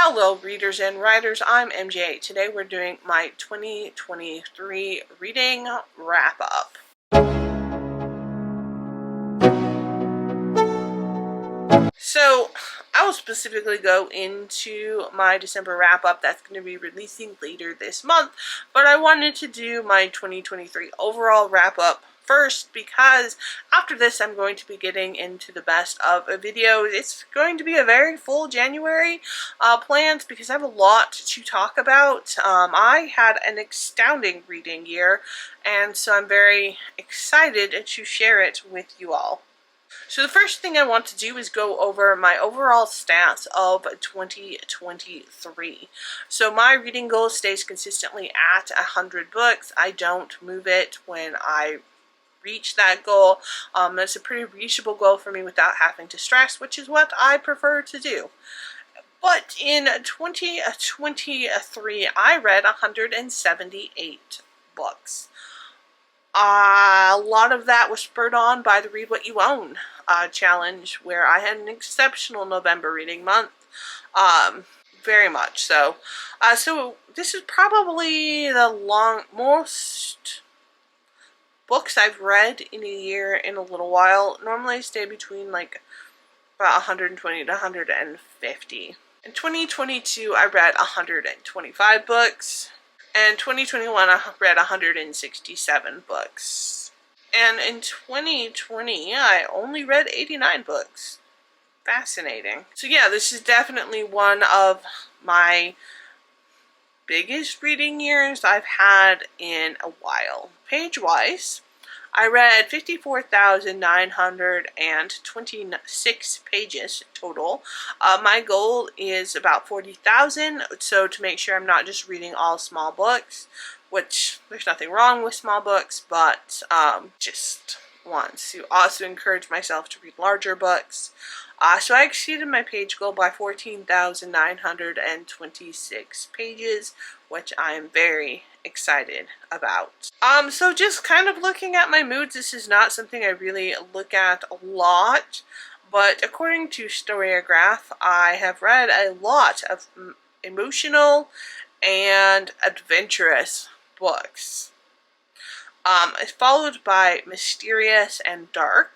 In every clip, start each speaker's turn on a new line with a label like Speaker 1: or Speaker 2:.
Speaker 1: Hello readers and writers, I'm MJ. Today we're doing my 2023 reading wrap up. So I will specifically go into my December wrap up that's going to be releasing later this month, but I wanted to do my 2023 overall wrap up first because after this I'm going to be getting into the best of videos. It's going to be a very full January plans because I have a lot to talk about. I had an astounding reading year, and so I'm very excited to share it with you all. So the first thing I want to do is go over my overall stats of 2023. So my reading goal stays consistently at 100 books. I don't move it when I reach that goal. That's a pretty reachable goal for me without having to stress, which is what I prefer to do. But in 2023, I read 178 books. A lot of that was spurred on by the Read What You Own challenge, where I had an exceptional November reading month. Very much so. So this is probably the most books I've read in a year in a little while. Normally I stay between like about 120 to 150. In 2022 I read 125 books. And 2021 I read 167 books. And in 2020 I only read 89 books. Fascinating. So yeah, this is definitely one of my biggest reading years I've had in a while. Page-wise, I read 54,926 pages total. My goal is about 40,000, so to make sure I'm not just reading all small books, which there's nothing wrong with small books, but just want to also encourage myself to read larger books. So I exceeded my page goal by 14,926 pages, which I am very excited about. So just kind of looking at my moods, this is not something I really look at a lot, but according to Storygraph, I have read a lot of emotional and adventurous books. It's followed by mysterious and dark,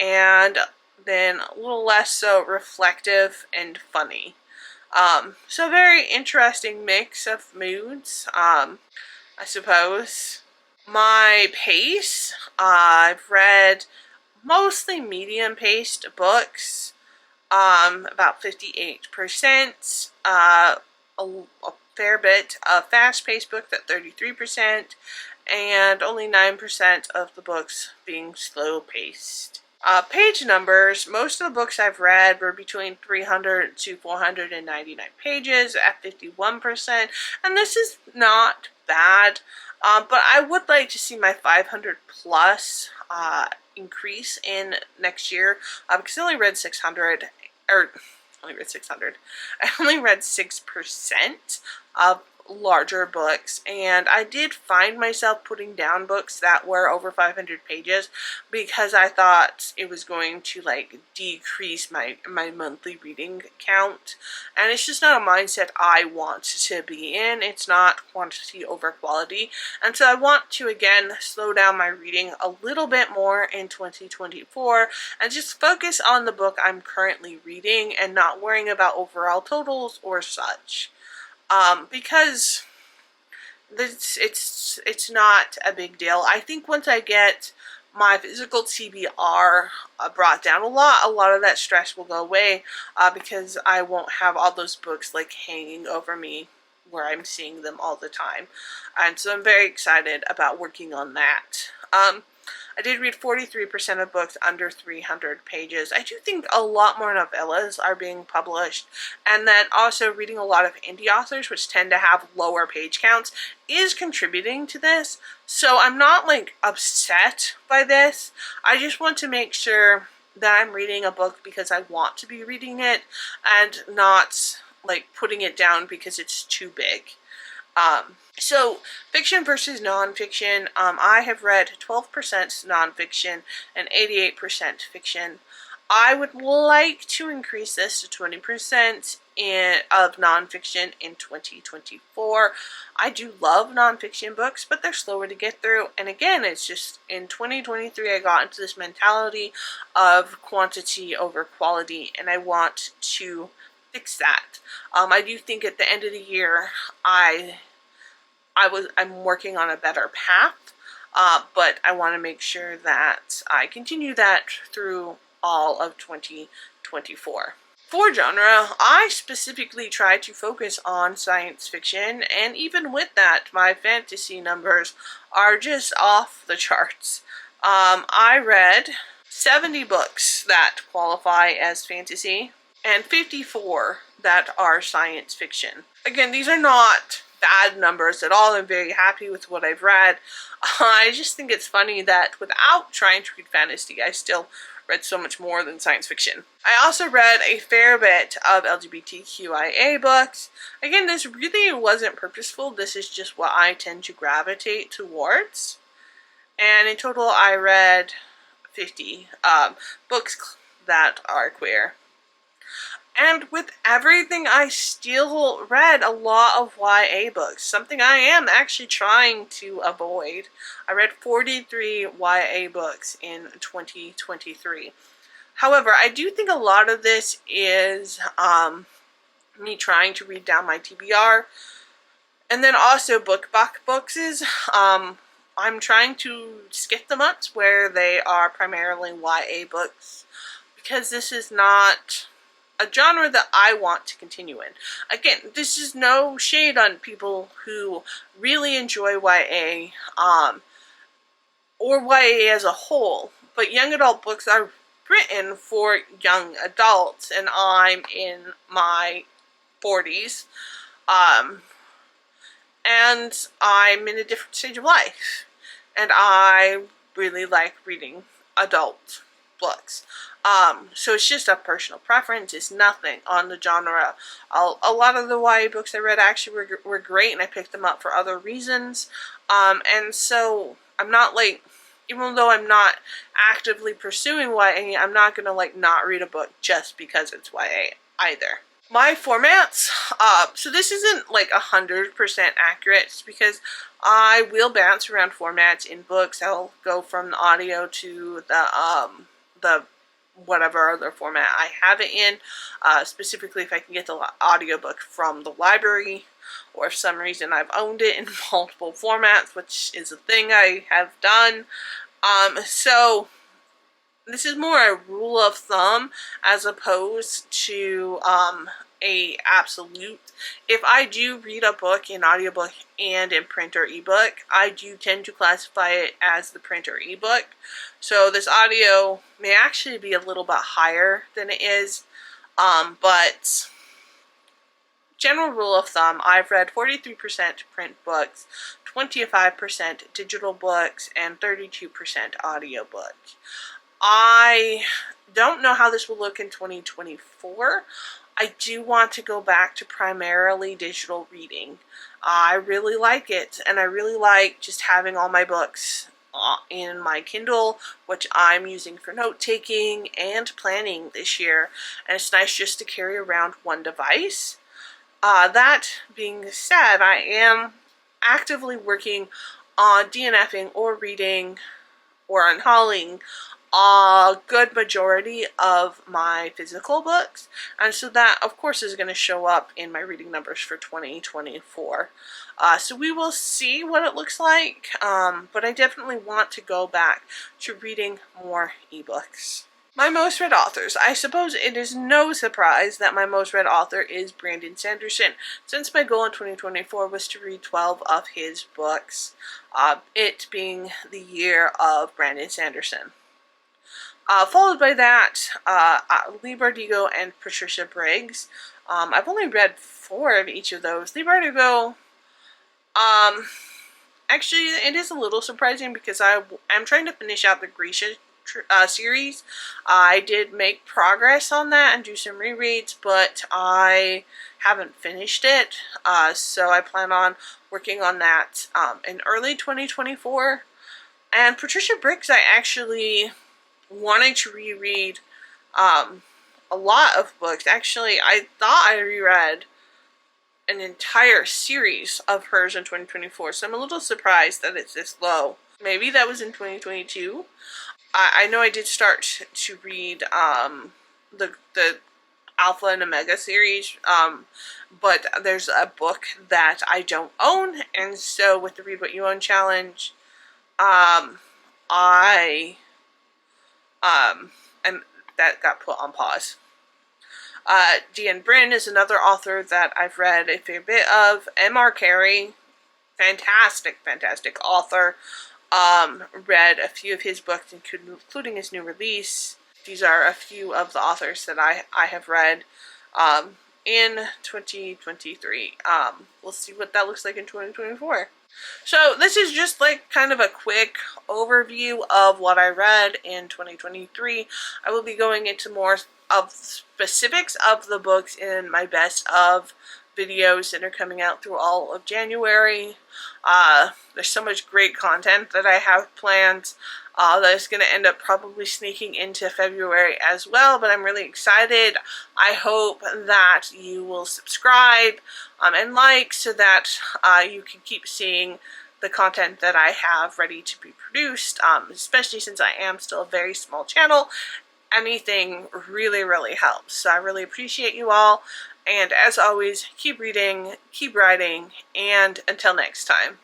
Speaker 1: and then a little less so reflective and funny. So very interesting mix of moods, I suppose. My pace, I've read mostly medium-paced books, about 58%, a fair bit of fast-paced books at 33%, and only 9% of the books being slow-paced. Page numbers, most of the books I've read were between 300 to 499 pages at 51%, and this is not bad, but I would like to see my 500 plus increase in next year, because I only read 600, I only read 6% of larger books, and I did find myself putting down books that were over 500 pages because I thought it was going to like decrease my monthly reading count, and it's just not a mindset I want to be in. It's not quantity over quality, and so I want to again slow down my reading a little bit more in 2024 and just focus on the book I'm currently reading and not worrying about overall totals or such. Because it's not a big deal. I think once I get my physical TBR brought down a lot of that stress will go away, because I won't have all those books like hanging over me where I'm seeing them all the time. And so I'm very excited about working on that. I did read 43% of books under 300 pages. I do think a lot more novellas are being published, and then also reading a lot of indie authors, which tend to have lower page counts, is contributing to this. So I'm not like upset by this. I just want to make sure that I'm reading a book because I want to be reading it and not like putting it down because it's too big. So fiction versus nonfiction, I have read 12% nonfiction and 88% fiction. I would like to increase this to 20% of nonfiction in 2024. I do love nonfiction books, but they're slower to get through. And again, it's just in 2023 I got into this mentality of quantity over quality, and I want to fix that. I do think at the end of the year I'm working on a better path, but I want to make sure that I continue that through all of 2024. For genre, I specifically try to focus on science fiction, and even with that, my fantasy numbers are just off the charts. I read 70 books that qualify as fantasy, and 54 that are science fiction. Again, these are not bad numbers at all. I'm very happy with what I've read. I just think it's funny that without trying to read fantasy, I still read so much more than science fiction. I also read a fair bit of LGBTQIA books. Again, this really wasn't purposeful. This is just what I tend to gravitate towards. And in total, I read 50 books that are queer. And with everything, I still read a lot of YA books, something I am actually trying to avoid. I read 43 YA books in 2023. However, I do think a lot of this is me trying to read down my TBR. And then also BookBox books is, I'm trying to skip the months where they are primarily YA books, because this is not a genre that I want to continue in. Again, this is no shade on people who really enjoy YA, or YA as a whole, but young adult books are written for young adults, and I'm in my 40s, and I'm in a different stage of life, and I really like reading adult books. So it's just a personal preference. It's nothing on the genre. A lot of the YA books I read actually were great, and I picked them up for other reasons. And so I'm not like, even though I'm not actively pursuing YA, I'm not gonna like not read a book just because it's YA either. My formats, so this isn't like 100% accurate, because I will bounce around formats in books. I'll go from the audio to the whatever other format I have it in, specifically if I can get the audiobook from the library, or if for some reason I've owned it in multiple formats, which is a thing I have done. So this is more a rule of thumb as opposed to a absolute. If I do read a book in audiobook and in print or ebook, I do tend to classify it as the print or ebook. So this audio may actually be a little bit higher than it is, but general rule of thumb, I've read 43% print books, 25% digital books, and 32% audiobook. I don't know how this will look in 2024. I do want to go back to primarily digital reading. I really like it, and I really like just having all my books in my Kindle, which I'm using for note-taking and planning this year, and it's nice just to carry around one device. That being said, I am actively working on DNFing or reading or unhauling a good majority of my physical books, and so that of course is going to show up in my reading numbers for 2024. So we will see what it looks like, but I definitely want to go back to reading more ebooks. My most read authors. I suppose it is no surprise that my most read author is Brandon Sanderson, since my goal in 2024 was to read 12 of his books, it being the year of Brandon Sanderson. Followed by that, Leigh Bardugo and Patricia Briggs. I've only read 4 of each of those. Leigh Bardugo, actually, it is a little surprising because I'm trying to finish out the Grisha series. I did make progress on that and do some rereads, but I haven't finished it, so I plan on working on that in early 2024. And Patricia Briggs, I actually wanted to reread a a lot of books. Actually, I thought I reread an entire series of hers in 2024, so I'm a little surprised that it's this low. Maybe that was in 2022. I know I did start to read the Alpha and Omega series, but there's a book that I don't own, and so with the Read What You Own challenge, that got put on pause. Deanne Brin is another author that I've read a fair bit of. M.R. Carey, fantastic author. Read a few of his books, including his new release. These are a few of the authors that I have read in 2023. We'll see what that looks like in 2024. So this is just like kind of a quick overview of what I read in 2023. I will be going into more of specifics of the books in my best of videos that are coming out through all of January. There's so much great content that I have planned that is going to end up probably sneaking into February as well, but I'm really excited. I hope that you will subscribe and like so that you can keep seeing the content that I have ready to be produced, especially since I am still a very small channel. Anything really helps. So I really appreciate you all. And as always, keep reading, keep writing, and until next time.